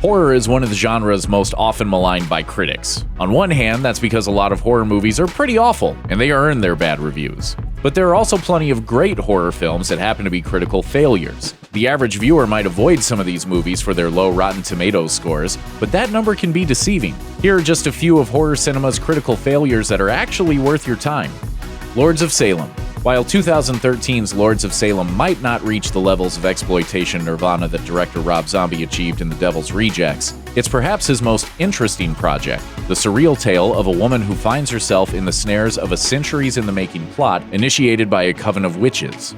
Horror is one of the genres most often maligned by critics. On one hand, that's because a lot of horror movies are pretty awful, and they earn their bad reviews. But there are also plenty of great horror films that happen to be critical failures. The average viewer might avoid some of these movies for their low Rotten Tomatoes scores, but that number can be deceiving. Here are just a few of horror cinema's critical failures that are actually worth your time. Lords of Salem. While 2013's Lords of Salem might not reach the levels of exploitation nirvana that director Rob Zombie achieved in The Devil's Rejects, it's perhaps his most interesting project, the surreal tale of a woman who finds herself in the snares of a centuries-in-the-making plot initiated by a coven of witches.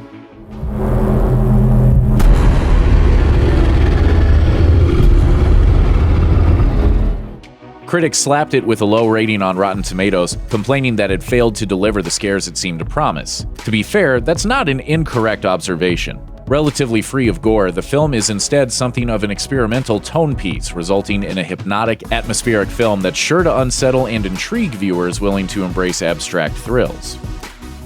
Critics slapped it with a low rating on Rotten Tomatoes, complaining that it failed to deliver the scares it seemed to promise. To be fair, that's not an incorrect observation. Relatively free of gore, the film is instead something of an experimental tone piece, resulting in a hypnotic, atmospheric film that's sure to unsettle and intrigue viewers willing to embrace abstract thrills.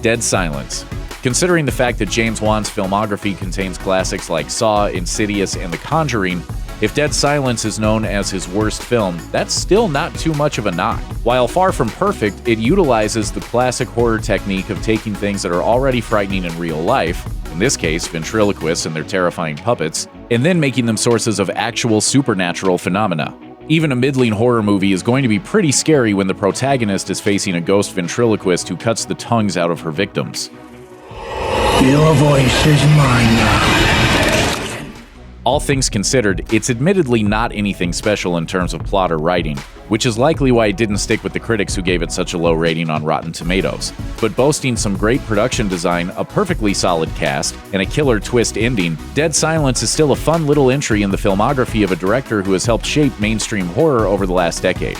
Dead Silence. Considering the fact that James Wan's filmography contains classics like Saw, Insidious, and The Conjuring, if Dead Silence is known as his worst film, that's still not too much of a knock. While far from perfect, it utilizes the classic horror technique of taking things that are already frightening in real life, in this case ventriloquists and their terrifying puppets, and then making them sources of actual supernatural phenomena. Even a middling horror movie is going to be pretty scary when the protagonist is facing a ghost ventriloquist who cuts the tongues out of her victims. Your voice is mine now. All things considered, it's admittedly not anything special in terms of plot or writing, which is likely why it didn't stick with the critics who gave it such a low rating on Rotten Tomatoes. But boasting some great production design, a perfectly solid cast, and a killer twist ending, Dead Silence is still a fun little entry in the filmography of a director who has helped shape mainstream horror over the last decade.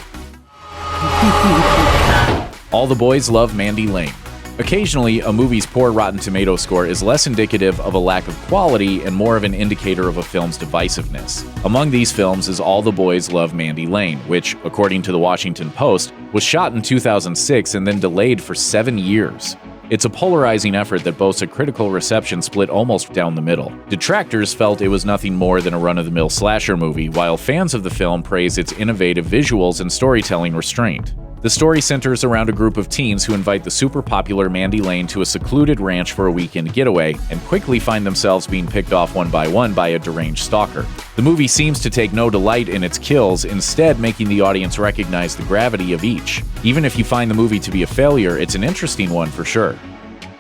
All the Boys Love Mandy Lane. Occasionally, a movie's poor Rotten Tomatoes score is less indicative of a lack of quality and more of an indicator of a film's divisiveness. Among these films is All the Boys Love Mandy Lane, which, according to the Washington Post, was shot in 2006 and then delayed for 7 years. It's a polarizing effort that boasts a critical reception split almost down the middle. Detractors felt it was nothing more than a run-of-the-mill slasher movie, while fans of the film praised its innovative visuals and storytelling restraint. The story centers around a group of teens who invite the super-popular Mandy Lane to a secluded ranch for a weekend getaway and quickly find themselves being picked off one by one by a deranged stalker. The movie seems to take no delight in its kills, instead making the audience recognize the gravity of each. Even if you find the movie to be a failure, it's an interesting one for sure.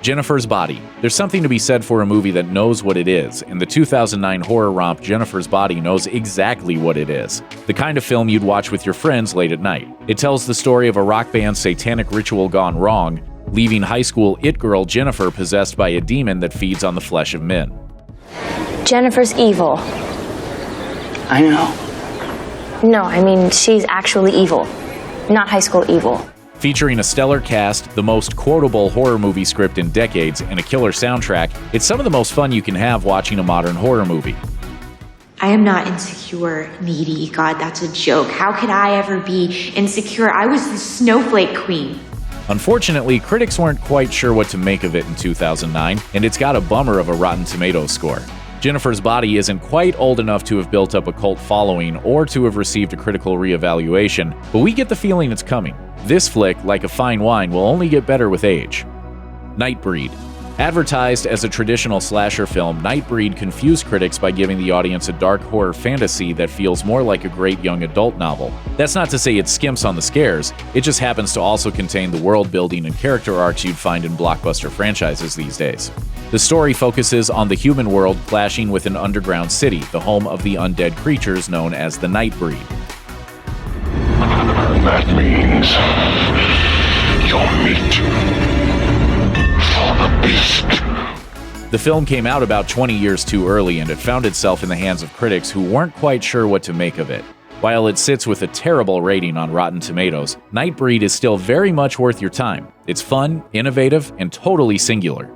Jennifer's Body. There's something to be said for a movie that knows what it is, and the 2009 horror romp Jennifer's Body knows exactly what it is. The kind of film you'd watch with your friends late at night. It tells the story of a rock band's satanic ritual gone wrong, leaving high school it girl Jennifer possessed by a demon that feeds on the flesh of men. Jennifer's evil. I know. No, I mean, she's actually evil, not high school evil. Featuring a stellar cast, the most quotable horror movie script in decades, and a killer soundtrack, it's some of the most fun you can have watching a modern horror movie. I am not insecure, needy. God, that's a joke. How could I ever be insecure? I was the snowflake queen. Unfortunately, critics weren't quite sure what to make of it in 2009, and it's got a bummer of a Rotten Tomatoes score. Jennifer's Body isn't quite old enough to have built up a cult following or to have received a critical reevaluation, but we get the feeling it's coming. This flick, like a fine wine, will only get better with age. Nightbreed. Advertised as a traditional slasher film, Nightbreed confused critics by giving the audience a dark horror fantasy that feels more like a great young adult novel. That's not to say it skimps on the scares, it just happens to also contain the world building and character arcs you'd find in blockbuster franchises these days. The story focuses on the human world clashing with an underground city, the home of the undead creatures known as the Nightbreed. That means your meat for the beast. The film came out about 20 years too early, and it found itself in the hands of critics who weren't quite sure what to make of it. While it sits with a terrible rating on Rotten Tomatoes, Nightbreed is still very much worth your time. It's fun, innovative, and totally singular.